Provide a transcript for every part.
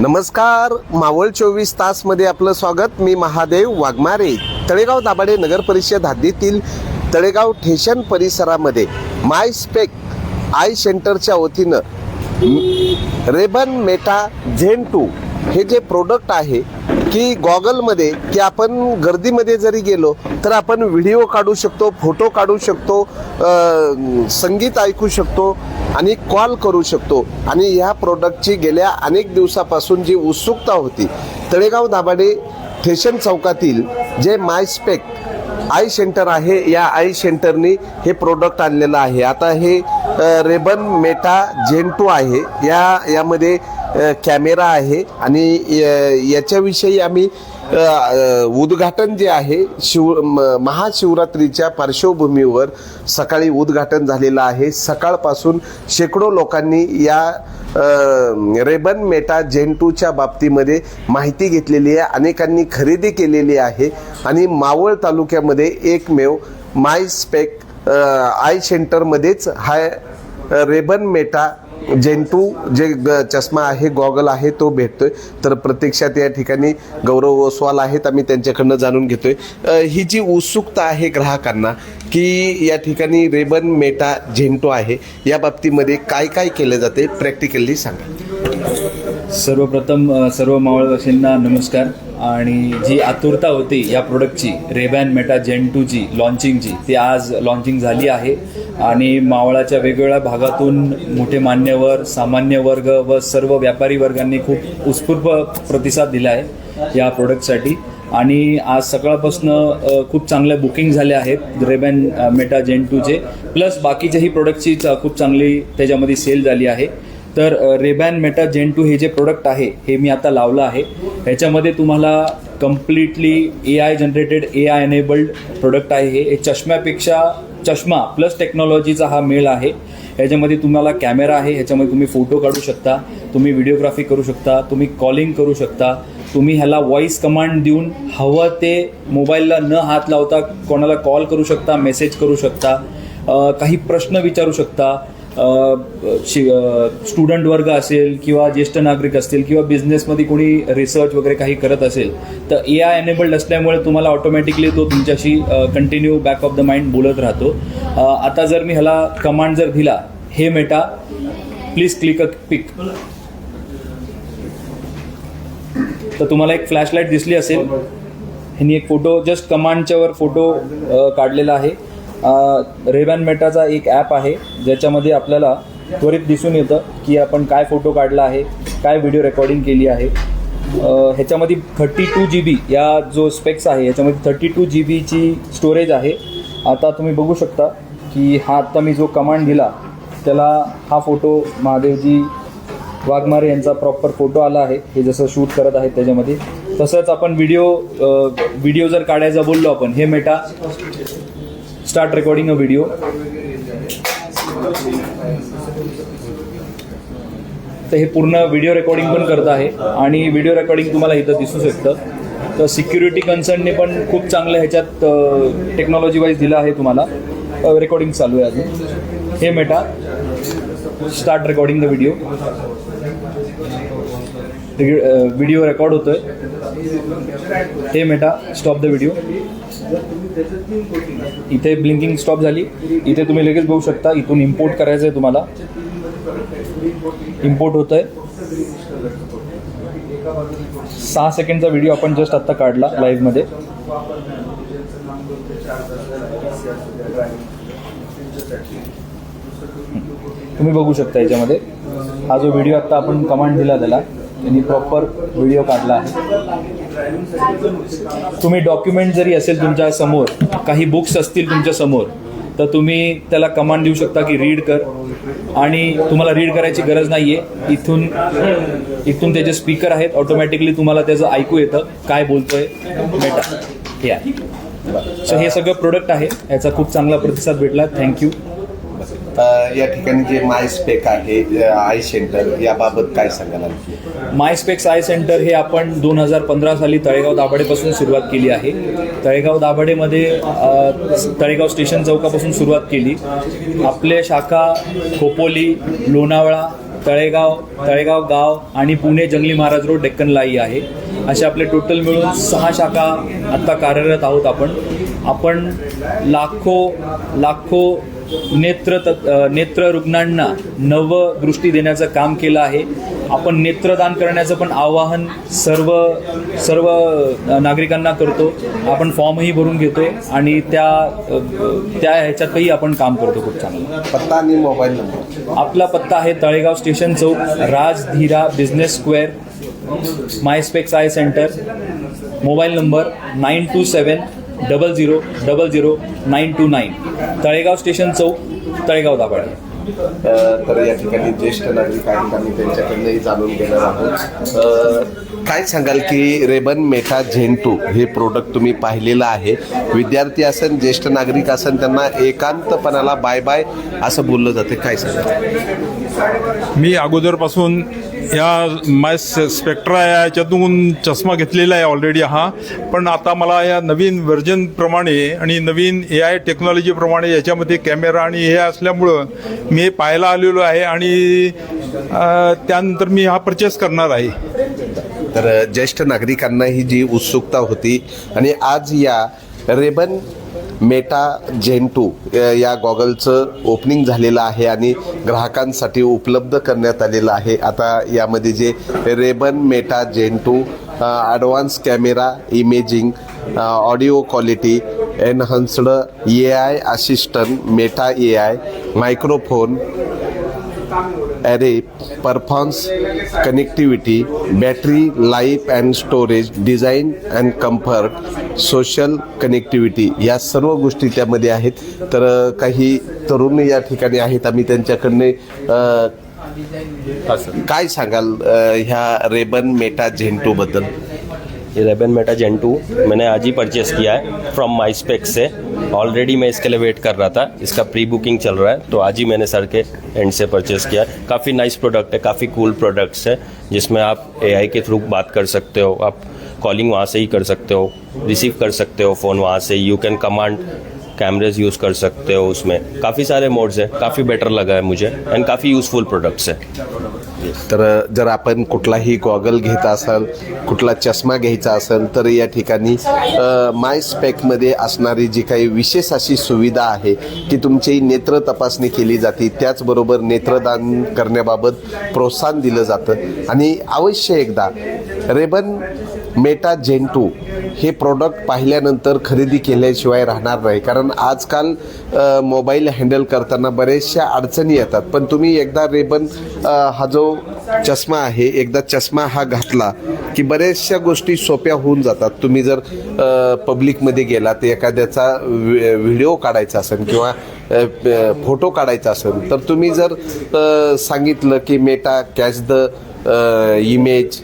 नमस्कार, मावळ 24 तासमध्ये आपलं स्वागत. मी महादेव वाघमारे. तळेगाव दाभाडे नगर परिषद हद्दीतील तळेगाव ठेशन परिसरामध्ये माय स्पेक आय सेंटरच्या वतीनं रेबन मेटा झेन 2 हे जे प्रोडक्ट आहे की गॉगलमध्ये की आपण गर्दीमध्ये जरी गेलो तर आपण व्हिडिओ काढू शकतो, फोटो काढू शकतो, संगीत ऐकू शकतो आणि कॉल करू शकतो. आणि ह्या प्रोडक्टची गेल्या अनेक दिवसापासून जी उत्सुकता होती, तळेगाव दाभाडे ठेशन चौकातील जे माय स्पेक आय सेंटर आहे, या आय सेंटरनी हे प्रोडक्ट आणलेलं आहे. आता हे रेबन मेटा झेन 2 आहे. यामध्ये कॅमेरा आहे आणि याच्याविषयी आम्ही उद्घाटन जे आहे महाशिवरात्रीच्या पार्श्वभूमीवर सकाळी उद्घाटन झालेलं आहे. सकाळपासून शेकडो लोकांनी या रेबन मेटा झेन 2च्या बाबतीमध्ये माहिती घेतलेली आहे. अनेकांनी खरेदी केलेली आहे आणि मावळ तालुक्यामध्ये एकमेव माय स्पेक आय सेंटरमध्येच हा रेबन मेटा झेन 2 जे चष्मा आहे, गॉगल आहे, तो भेटतोय. तर प्रत्यक्षात या ठिकाणी गौरव ओसवाल आहेत, आम्ही त्यांच्याकडनं जाणून घेतोय. ही जी उत्सुकता आहे ग्राहकांना की या ठिकाणी रेबन मेटा झेन 2 आहे, या बाबतीमध्ये काय काय केलं जाते प्रॅक्टिकली सांगा. सर्वप्रथम सर्व मावळवासींना नमस्कार. आणि जी आतुरता होती या प्रोडक्टची, रेबन मेटा झेन 2ची लॉन्चिंगची, ती आज लॉन्चिंग झाली आहे. आणि मावळाच्या वेगवेगळ्या भागातून मोठे मान्यवर, सामान्य वर्ग व सर्व व्यापारी वर्गांनी खूप उत्स्फूर्त प्रतिसाद दिला आहे या प्रोडक्टसाठी. आणि आज सकाळपासून खूप चांगले बुकिंग झाले आहेत रेबन मेटा झेन 2चे, प्लस बाकीच्याही प्रोडक्टची खूप चांगली त्याच्यामध्ये सेल झाली आहे. तर रेबन मेटा झेन 2 हे जे प्रोडक्ट आहे हे मी आता लावलं आहे. ह्याच्यामध्ये तुम्हाला completely AI generated, AI enabled product आहे. हे चष्म्यापेक्षा चष्मा प्लस टेक्नॉलॉजीचा हा मेळ आहे. ह्याच्यामध्ये तुम्हाला कॅमेरा आहे, ह्याच्यामध्ये तुम्ही फोटो काढू शकता, तुम्ही व्हिडिओग्राफी करू शकता, तुम्ही कॉलिंग करू शकता, तुम्ही ह्याला व्हॉइस कमांड देऊन हवं ते मोबाईलला न हात लावता कोणाला कॉल करू शकता, मेसेज करू शकता, काही प्रश्न विचारू शकता. स्टुडंट वर्ग असेल किंवा ज्येष्ठ नागरिक असतील किंवा बिझनेसमध्ये कोणी रिसर्च वगैरे काही करत असेल तर AI एनेबल्ड असल्यामुळे तुम्हाला ऑटोमॅटिकली तो तुमच्याशी continue back of the mind बोलत राहतो. आता जर मी ह्याला कमांड जर दिला, हे मेटा प्लीज क्लिक अ पिक, तर तुम्हाला एक फ्लॅशलाईट दिसली असेल. ह्यांनी एक फोटो, जस्ट कमांडच्यावर फोटो काढलेला आहे. रेबन मेटाचा एक ॲप आहे ज्याच्यामध्ये आपल्याला त्वरित दिसून येतं की आपण काय फोटो काढला आहे, काय व्हिडिओ रेकॉर्डिंग केली आहे. ह्याच्यामध्ये 32 GB या जो स्पेक्स आहे याच्यामध्ये 32 GBची स्टोरेज आहे. आता तुम्ही बघू शकता की हा आत्ता मी जो कमांड दिला त्याला हा फोटो महादेवजी वाघमारे यांचा प्रॉपर फोटो आला आहे. हे जसं शूट करत आहेत त्याच्यामध्ये. तसंच आपण व्हिडिओ जर काढायचा बोललो आपण, हे मेटा स्टार्ट रेकॉर्डिंग अ व्हिडिओ, तर हे पूर्ण व्हिडिओ रेकॉर्डिंग पण करत आहे. आणि व्हिडिओ रेकॉर्डिंग तुम्हाला इथं दिसू शकतं. तर सिक्युरिटी कन्सर्नने पण खूप चांगलं ह्याच्यात टेक्नॉलॉजी वाईज दिलं आहे. तुम्हाला रेकॉर्डिंग चालू आहे अजून. हे Meta start recording the video, video record होतोय. हे मेटा स्टॉप द व्हिडिओ, इथे ब्लिंकिंग स्टॉप झाली. इथे तुम्ही लगेच बघू शकता, इथून इम्पोर्ट करायचं आहे तुम्हाला. इम्पोर्ट होत आहे. 6 सेकंडचा व्हिडिओ आपण जस्ट आत्ता काढला लाईव्हमध्ये. तुम्ही बघू शकता याच्यामध्ये हा जो व्हिडिओ आत्ता आपण कमांड दिला त्याला, त्यांनी प्रॉपर व्हिडिओ काढला आहे. तुम्ही डॉक्युमेंट जरी असेल तुमच्या समोर, काही बुक्स असतील तुमच्या समोर, तर तुम्ही त्याला कमांड देऊ शकता की रीड कर. आणि तुम्हाला रीड करायची गरज नाही आहे. इथून त्याचे स्पीकर आहेत, ऑटोमॅटिकली तुम्हाला त्याचं ऐकू येतं काय बोलतोय मेटा. हे आहे. सो हे सगळं प्रोडक्ट आहे. याचा खूप चांगला प्रतिसाद भेटला. थँक्यू. या ठिकाणी जे माय स्पेक आहे आय सेंटर, याबाबत काय सांगाल? माय स्पेक्स आय सेंटर हे आपण 2015 साली तळेगाव दाभाडेपासून सुरुवात केली आहे. तळेगाव दाभाडेमध्ये तळेगाव स्टेशन चौकापासून सुरुवात केली. आपले शाखा खोपोली, लोणावळा, तळेगाव गाव आणि पुणे जंगली महाराज रोड डेक्कनलाही आहे. असे आपले टोटल मिळून 6 शाखा आत्ता कार्यरत आहोत. आपण लाखो नेत्र रुग्णांना नवदृष्टी देण्याचं काम केलं आहे. आपण नेत्रदान करण्याचं पण आवाहन सर्व नागरिकांना करतो. आपण फॉर्मही भरून घेतोय आणि त्या ह्याच्यातही आपण काम करतो खूप चांगलं. पत्ता आणि मोबाईल नंबर. आपला पत्ता आहे तळेगाव स्टेशन चौक, Rajdhira business square, MySpecs eye centre. Mobile number 9270000929. Talegaon station चौक, तळेगाव दाभाडे. तर या ठिकाणी ज्येष्ठ नागरिक आहेत, आम्ही त्यांच्याकडनंही जाणून घेणार आहोत. काय सांगाल की रेबन मेटा जेन 2 हे प्रोडक्ट तुम्ही पाहिलेलं आहे. विद्यार्थी असन, ज्येष्ठ नागरिक असन, त्यांना एकांतपणाला बाय बाय असं बोललं जाते. काय सांगाल? मी अगोदरपासून या माय स्पेक्ट्रा याच्यातून चष्मा घेतलेला आहे ऑलरेडी हा. पण आता मला या नवीन व्हर्जनप्रमाणे आणि नवीन AI टेक्नॉलॉजीप्रमाणे याच्यामध्ये कॅमेरा आणि हे असल्यामुळं मी हे पाहायला आलेलो आहे आणि त्यानंतर मी हा परचेस करणार आहे. तर ज्येष्ठ नागरिकांनाही जी उत्सुकता होती आणि आज या रेबन मेटा जेन 2 या गॉगलचं ओपनिंग झालेलं आहे आणि ग्राहकांसाठी उपलब्ध करण्यात आलेलं आहे. आता यामध्ये जे Ray Ban Meta Gen 2 advance camera, imaging, audio quality, enhanced AI assistant, Meta AI, microphone, array, performance, connectivity, battery life and storage, design and comfort, social connectivity या सर्व गोष्टी त्यामध्ये आहेत. तर काही तरुण या ठिकाणी आहेत, आम्ही त्यांच्याकडनं काय सांगाल ह्या रेबन मेटा जेन 2 बद्दल? ये रेबन मेटा जेन 2 मैंने आज ही परचेज़ किया है फ्रॉम माईस्पेक्स से. ऑलरेडी मैं इसके लिए वेट कर रहा था, इसका प्री बुकिंग चल रहा है, तो आज ही मैंने सर के एंड से परचेज़ किया है. काफ़ी नाइस प्रोडक्ट है, काफ़ी कूल प्रोडक्ट्स है, जिसमें आप AI के थ्रू बात कर सकते हो, आप कॉलिंग वहाँ से ही कर सकते हो, रिसीव कर सकते हो फ़ोन वहाँ से. You can command cameras use कर सकते हो उसमें. काफ़ी सारे मोड्स हैं, काफ़ी बेटर लगा है मुझे एंड काफ़ी यूज़फुल प्रोडक्ट्स है. तर जर आपण कुठलाही गॉगल घेत असाल, कुठला चष्मा घ्यायचा असेल, तर या ठिकाणी माय स्पेकमध्ये असणारी जी काही विशेष अशी सुविधा आहे की तुमची नेत्र तपासणी केली जाते, त्याचबरोबर नेत्रदान करण्याबाबत प्रोत्साहन दिलं जातं. आणि अवश्य एकदा रेबन मेटा जेन 2 हे प्रोडक्ट पाहिल्यानंतर खरेदी केल्याशिवाय राहणार नाही. कारण आजकाल मोबाईल हँडल करताना बऱ्याचशा अडचणी येतात, पण तुम्ही एकदा रेबन हा जो चष्मा आहे, एकदा चष्मा हा घातला की बऱ्याचशा गोष्टी सोप्या होऊन जातात. तुम्ही जर पब्लिकमध्ये गेला तर एखाद्याचा व्हिडिओ काढायचा असेल किंवा फोटो काढायचा असेल, तर तुम्ही जर सांगितलं की मेटा कॅच द इमेज,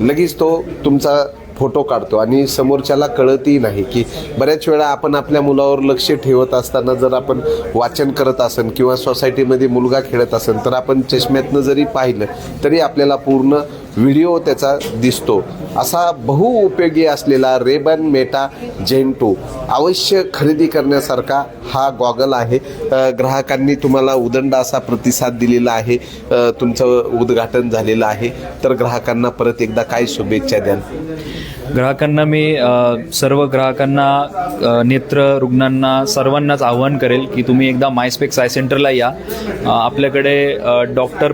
लगेच तो तुमचा फोटो काढतो आणि समोरच्याला कळतही नाही. की बऱ्याच वेळा आपण आपल्या मुलावर लक्ष ठेवत असताना जर आपण वाचन करत असेल किंवा सोसायटीमध्ये मुलगा खेळत असेल, तर आपण चष्म्यातनं जरी पाहिलं तरी आपल्याला पूर्ण व्हिडिओ त्याचा दिसतो. असा बहुउपयोगी असलेला रेबन मेटा जेन 2 अवश्य खरेदी करण्यासारखा हा गॉगल आहे. ग्राहकांनी तुम्हाला उदंड असा प्रतिसाद दिलेला आहे, तुमचं उद्घाटन झालेलं आहे. तर ग्राहकांना परत एकदा काय शुभेच्छा द्याल? ग्राहकांना मी सर्व ग्राहकांना, नेत्र रुग्णांना सर्वांनाच आवाहन करेल की तुम्ही एकदा मायस्पेक्स आय सेंटरला या. आपल्याकडे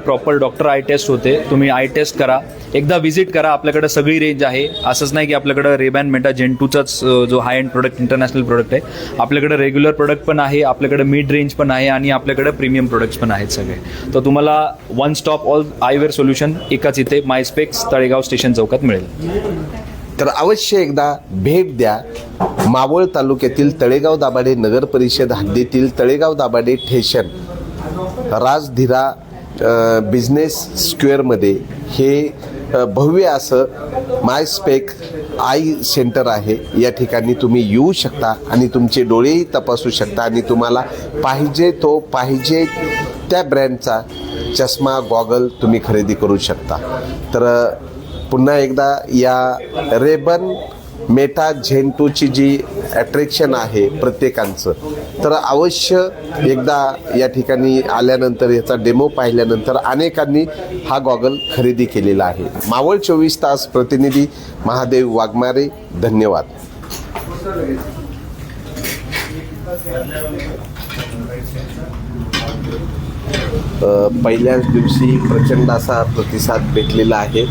प्रॉपर डॉक्टर आय टेस्ट होते. तुम्ही आय टेस्ट करा, एकदा व्हिजिट करा. आपल्याकडे सगळी रेंज आहे. असंच नाही की आपल्याकडे रेबन मेटा जेन 2चाच जो हाय एंड प्रोडक्ट, इंटरनॅशनल प्रोडक्ट आहे. आपल्याकडे रेग्युलर प्रोडक्ट पण आहे, आपल्याकडे मिड रेंज पण आहे आणि आपल्याकडे प्रीमियम प्रोडक्ट्स पण आहेत सगळे. तर तुम्हाला वन स्टॉप ऑल आयवेअर सोल्युशन एकाच इथे मायस्पेक्स तळेगाव स्टेशन चौकात मिळेल. तर अवश्य एकदा भेट द्या. मावळ तालुक्यातील तळेगाव दाभाडे नगर परिषद हद्दीतील तळेगाव दाभाडे ठेशन राजधीरा बिझनेस स्क्वेअरमध्ये हे भव्य असं मायस्पेक आय सेंटर आहे. या ठिकाणी तुम्ही येऊ शकता आणि तुमचे डोळेही तपासू शकता आणि तुम्हाला पाहिजे त्या ब्रँडचा चष्मा, गॉगल तुम्ही खरेदी करू शकता. तर पुन्हा एकदा या रेबन मेटा झेन 2ची जी अट्रॅक्शन आहे प्रत्येकांचं, तर अवश्य एकदा या ठिकाणी आल्यानंतर याचा डेमो पाहिल्यानंतर अनेकांनी हा गॉगल खरेदी केलेला आहे. मावळ 24 तास प्रतिनिधी महादेव वाघमारे, धन्यवाद. पहिल्याच दिवशी प्रचंड असा प्रतिसाद भेटलेला आहे.